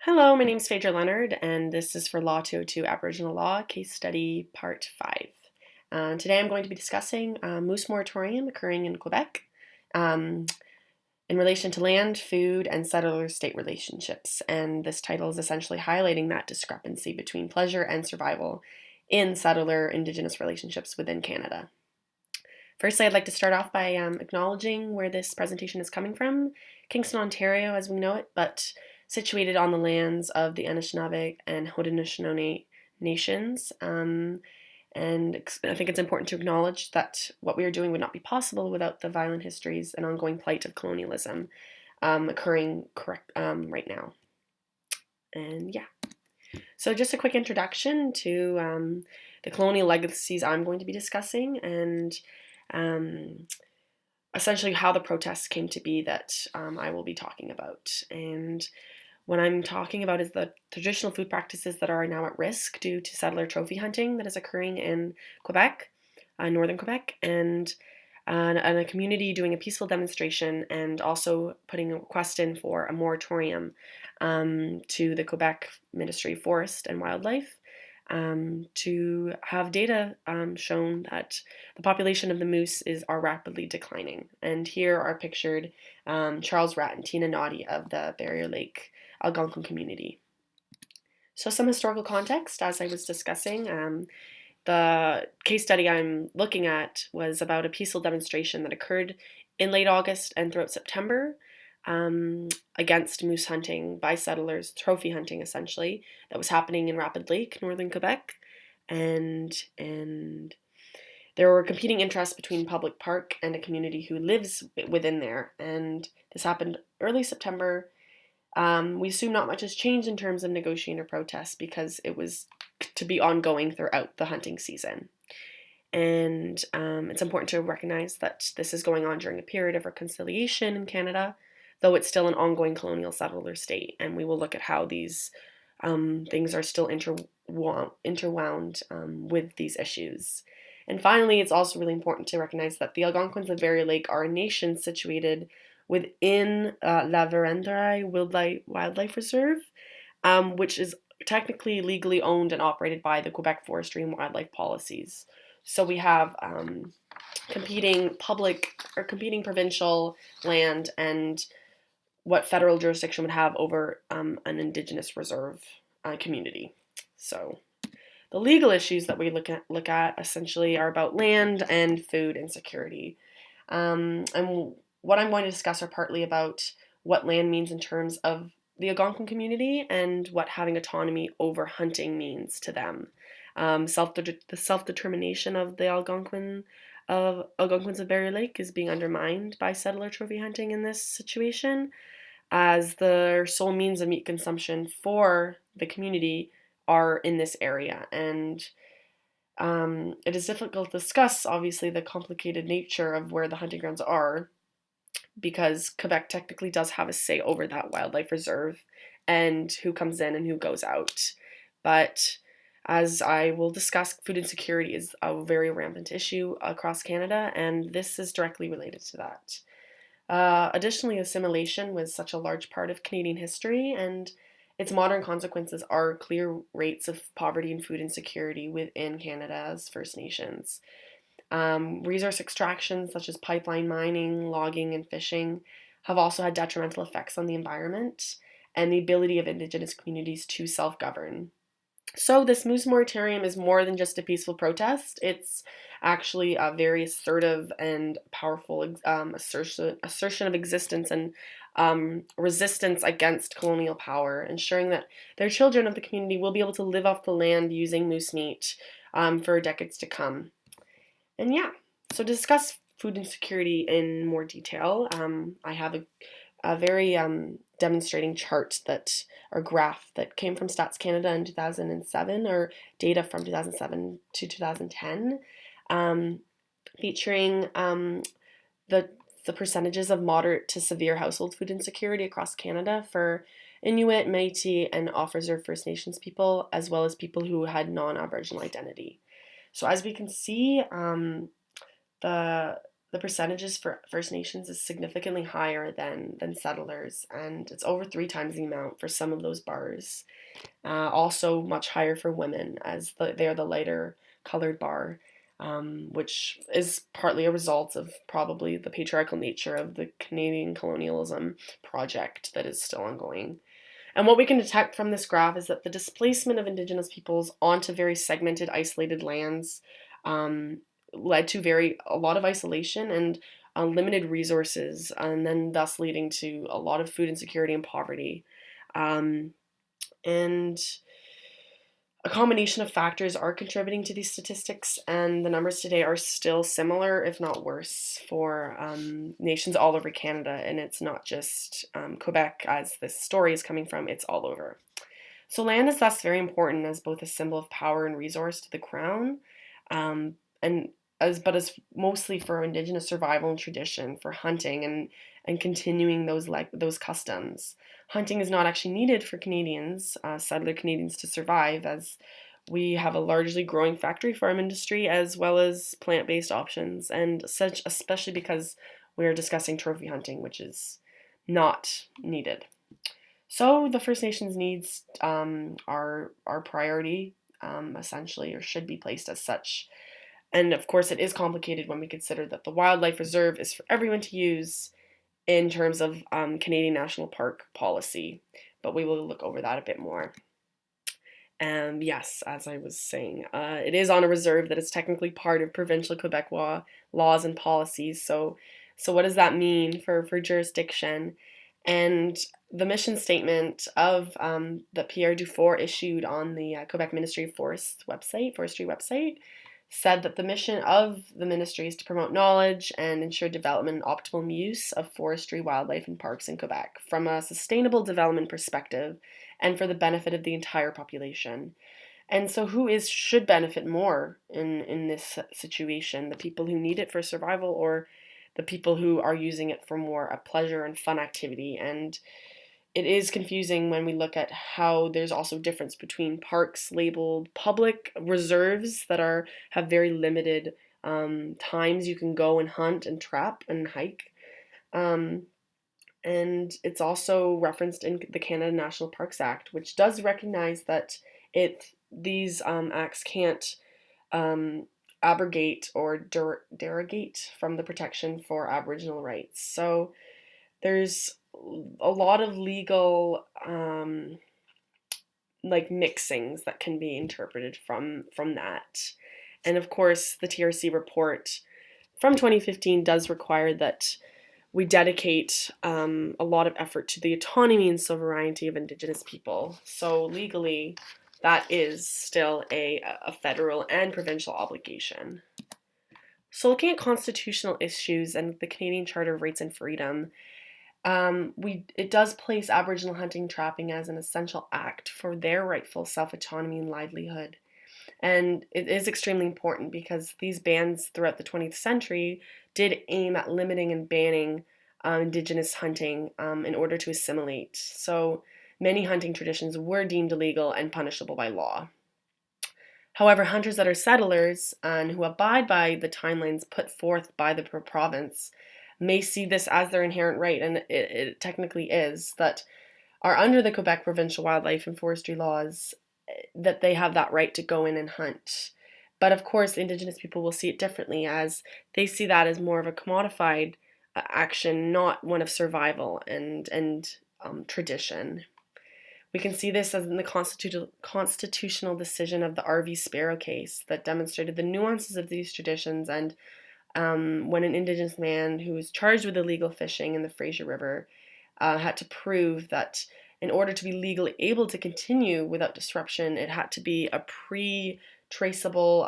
Hello, my name is Phaedra Leonard, and this is for Law 202 Aboriginal Law, Case Study Part 5. Today I'm going to be discussing a moose moratorium occurring in Quebec um, in relation to land, food, and settler-state relationships. And this title is essentially highlighting that discrepancy between pleasure and survival in settler Indigenous relationships within Canada. Firstly, I'd like to start off by acknowledging where this presentation is coming from, Kingston, Ontario, as we know it, but situated on the lands of the Anishinaabe and Haudenosaunee nations. And I think it's important to acknowledge that what we are doing would not be possible without the violent histories and ongoing plight of colonialism occurring right now. And yeah. So just a quick introduction to the colonial legacies I'm going to be discussing and essentially how the protests came to be that I will be talking about. And what I'm talking about is the traditional food practices that are now at risk due to settler trophy hunting that is occurring in Quebec, Northern Quebec, and a community doing a peaceful demonstration and also putting a request in for a moratorium to the Quebec Ministry of Forest and Wildlife to have data shown that the population of the moose are rapidly declining. And here are pictured Charles Ratt and Tina Naughty of the Barrier Lake Algonquin community. So some historical context, as I was discussing, the case study I'm looking at was about a peaceful demonstration that occurred in late August and throughout September against moose hunting by settlers, trophy hunting essentially, that was happening in Rapid Lake, northern Quebec. And there were competing interests between public park and a community who lives within there. And this happened early September. We assume not much has changed in terms of negotiating or protests because it was to be ongoing throughout the hunting season. And it's important to recognize that this is going on during a period of reconciliation in Canada, though it's still an ongoing colonial settler state. And we will look at how these things are still interwound with these issues. And finally, it's also really important to recognize that the Algonquins of Barrier Lake are a nation situated within La Vérendrye Wildlife Reserve, which is technically legally owned and operated by the Quebec Forestry and Wildlife Policies. So we have competing provincial land and what federal jurisdiction would have over an Indigenous reserve community. So the legal issues that we look at essentially are about land and food insecurity. And what I'm going to discuss are partly about what land means in terms of the Algonquin community and what having autonomy over hunting means to them. The self-determination of the Algonquins of Barrier Lake is being undermined by settler trophy hunting in this situation, as their sole means of meat consumption for the community are in this area. And it is difficult to discuss, obviously, the complicated nature of where the hunting grounds are, because Quebec technically does have a say over that wildlife reserve and who comes in and who goes out. But as I will discuss, food insecurity is a very rampant issue across Canada, and this is directly related to that. Additionally, assimilation was such a large part of Canadian history, and its modern consequences are clear rates of poverty and food insecurity within Canada's First Nations. Resource extraction, such as pipeline mining, logging, and fishing, have also had detrimental effects on the environment and the ability of Indigenous communities to self-govern. So this moose moratorium is more than just a peaceful protest. It's actually a very assertive and powerful assertion of existence and resistance against colonial power, ensuring that their children of the community will be able to live off the land using moose meat for decades to come. And yeah, so to discuss food insecurity in more detail, I have a very demonstrating chart or graph that came from Stats Canada in 2007, or data from 2007 to 2010, featuring the percentages of moderate to severe household food insecurity across Canada for Inuit, Métis, and off-reserve First Nations people, as well as people who had non-Aboriginal identity. So as we can see, the the percentages for First Nations is significantly higher than settlers, and it's over 3 times the amount for some of those bars. Also much higher for women, as they're the lighter colored bar, which is partly a result of probably the patriarchal nature of the Canadian colonialism project that is still ongoing. And what we can detect from this graph is that the displacement of Indigenous peoples onto very segmented, isolated lands um, led to a lot of isolation and limited resources, and then thus leading to a lot of food insecurity and poverty. Um, and a combination of factors are contributing to these statistics, and the numbers today are still similar, if not worse, for nations all over Canada. And it's not just Quebec, as this story is coming from, it's all over. So, land is thus very important as both a symbol of power and resource to the crown, and as mostly for Indigenous survival and tradition, for hunting and continuing those customs. Hunting is not actually needed for Canadians, settler Canadians, to survive, as we have a largely growing factory farm industry as well as plant-based options, and such, especially because we are discussing trophy hunting, which is not needed. So the First Nations needs are our priority, essentially, or should be placed as such. And of course, it is complicated when we consider that the wildlife reserve is for everyone to use in terms of Canadian National Park policy. But we will look over that a bit more. Yes, as I was saying, it is on a reserve that is technically part of provincial Quebecois laws and policies. So what does that mean for jurisdiction? And the mission statement of that Pierre Dufour issued on the Quebec Ministry of Forestry website, said that the mission of the ministry is to promote knowledge and ensure development and optimal use of forestry, wildlife, and parks in Quebec from a sustainable development perspective and for the benefit of the entire population. And so should benefit more in this situation? The people who need it for survival, or the people who are using it for more a pleasure and fun activity? And it is confusing when we look at how there's also difference between parks labeled public reserves that have very limited times you can go and hunt and trap and hike. Um, and it's also referenced in the Canada National Parks Act, which does recognize that these acts can't abrogate or derogate from the protection for Aboriginal rights. So there's a lot of legal mixings that can be interpreted from that. And of course, the TRC report from 2015 does require that we dedicate a lot of effort to the autonomy and sovereignty of Indigenous people. So legally, that is still a federal and provincial obligation. So looking at constitutional issues and the Canadian Charter of Rights and Freedom, it does place Aboriginal hunting and trapping as an essential act for their rightful self-autonomy and livelihood. And it is extremely important because these bans throughout the 20th century did aim at limiting and banning Indigenous hunting in order to assimilate. So many hunting traditions were deemed illegal and punishable by law. However, hunters that are settlers and who abide by the timelines put forth by the province may see this as their inherent right, and it technically is, that are under the Quebec provincial wildlife and forestry laws, that they have that right to go in and hunt. But of course, Indigenous people will see it differently, as they see that as more of a commodified action, not one of survival and tradition. We can see this as in the constitutional decision of the R.V. Sparrow case that demonstrated the nuances of these traditions, and when an Indigenous man who was charged with illegal fishing in the Fraser River had to prove that in order to be legally able to continue without disruption, it had to be a pre-traceable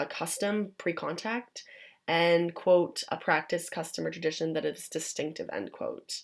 custom, pre-contact, and, quote, a practice, custom, or tradition that is distinctive, end quote.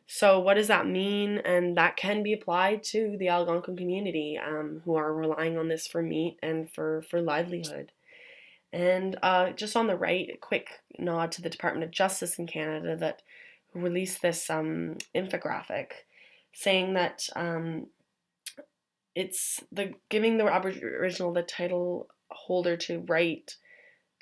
So what does that mean? And that can be applied to the Algonquin community, who are relying on this for meat and for livelihood. And just on the right, a quick nod to the Department of Justice in Canada that released this infographic saying that it's giving the Aboriginal the title holder to right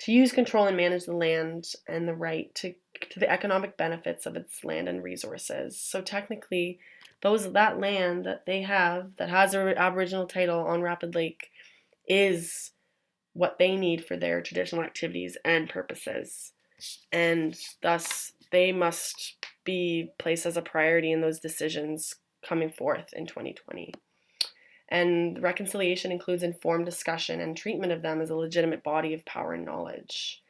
to use, control, and manage the land and the right to the economic benefits of its land and resources. So technically, that land that they have that has an Aboriginal title on Rapid Lake is what they need for their traditional activities and purposes. And thus, they must be placed as a priority in those decisions coming forth in 2020. And reconciliation includes informed discussion and treatment of them as a legitimate body of power and knowledge.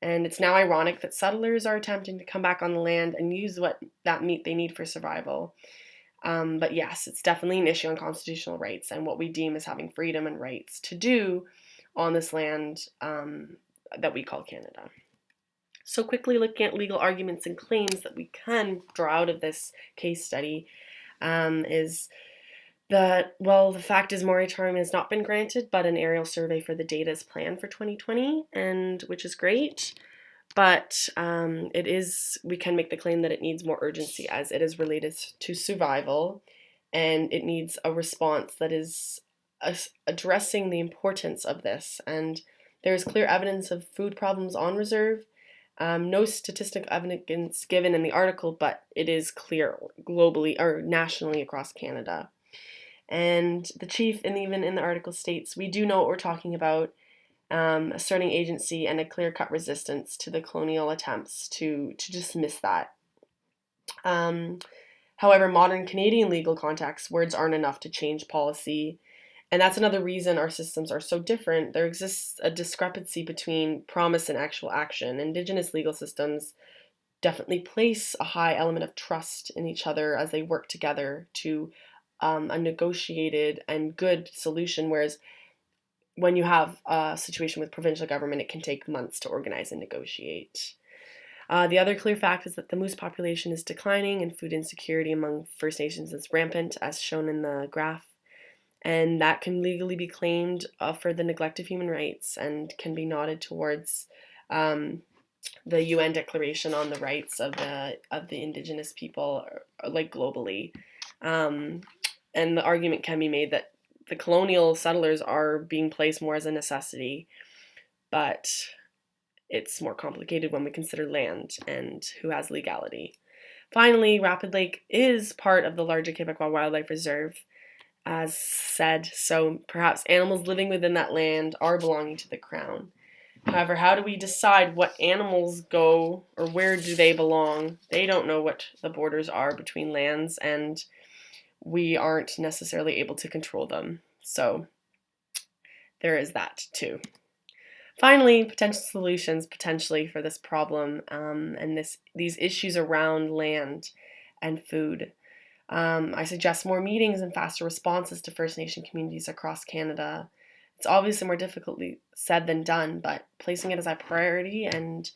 And it's now ironic that settlers are attempting to come back on the land and use what that meat they need for survival. But yes, it's definitely an issue on constitutional rights and what we deem as having freedom and rights to do on this land that we call Canada. So quickly looking at legal arguments and claims that we can draw out of this case study is that, well, the fact is moratorium has not been granted, but an aerial survey for the data is planned for 2020, and which is great. But we can make the claim that it needs more urgency as it is related to survival, and it needs a response that is addressing the importance of this. And there is clear evidence of food problems on reserve. No statistical evidence given in the article, but it is clear globally or nationally across Canada. And the chief, and even in the article states, we do know what we're talking about, asserting agency and a clear-cut resistance to the colonial attempts to dismiss that. However, modern Canadian legal contexts, words aren't enough to change policy. And that's another reason our systems are so different. There exists a discrepancy between promise and actual action. Indigenous legal systems definitely place a high element of trust in each other as they work together to a negotiated and good solution, whereas when you have a situation with provincial government, it can take months to organize and negotiate. The other clear fact is that the moose population is declining and food insecurity among First Nations is rampant, as shown in the graph. And that can legally be claimed for the neglect of human rights and can be nodded towards the UN Declaration on the Rights of the Indigenous people, like globally. And the argument can be made that the colonial settlers are being placed more as a necessity, but it's more complicated when we consider land and who has legality. Finally, Rapid Lake is part of the larger Quebecois Wildlife Reserve, as said, so perhaps animals living within that land are belonging to the Crown. However, how do we decide what animals go or where do they belong? They don't know what the borders are between lands, and we aren't necessarily able to control them. So there is that too. Finally, potential solutions potentially for this problem and these issues around land and food. I suggest more meetings and faster responses to First Nation communities across Canada. It's obviously more difficultly said than done, but placing it as a priority and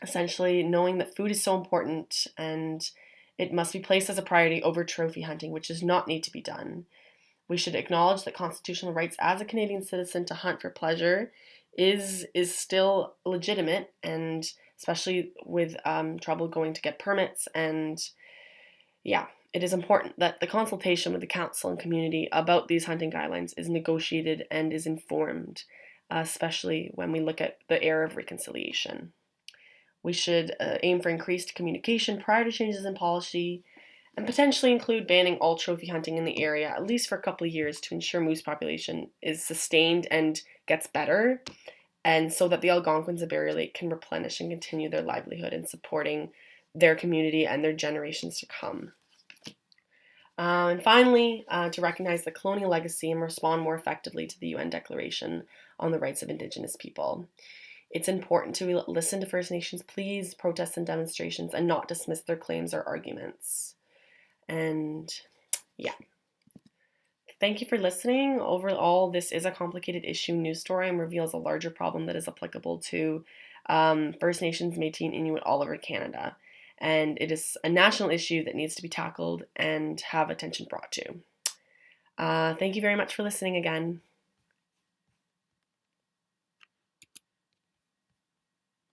essentially knowing that food is so important and it must be placed as a priority over trophy hunting, which does not need to be done. We should acknowledge that constitutional rights as a Canadian citizen to hunt for pleasure is still legitimate, and especially with trouble going to get permits. And yeah, it is important that the consultation with the council and community about these hunting guidelines is negotiated and is informed, especially when we look at the era of reconciliation. We should aim for increased communication prior to changes in policy and potentially include banning all trophy hunting in the area, at least for a couple of years, to ensure moose population is sustained and gets better, and so that the Algonquins of Barrier Lake can replenish and continue their livelihood in supporting their community and their generations to come. And finally, to recognize the colonial legacy and respond more effectively to the UN Declaration on the Rights of Indigenous People. It's important to listen to First Nations pleas, protests, and demonstrations and not dismiss their claims or arguments. And yeah. Thank you for listening. Overall, this is a complicated issue news story and reveals a larger problem that is applicable to First Nations, Métis, and Inuit all over Canada. And it is a national issue that needs to be tackled and have attention brought to. Thank you very much for listening again.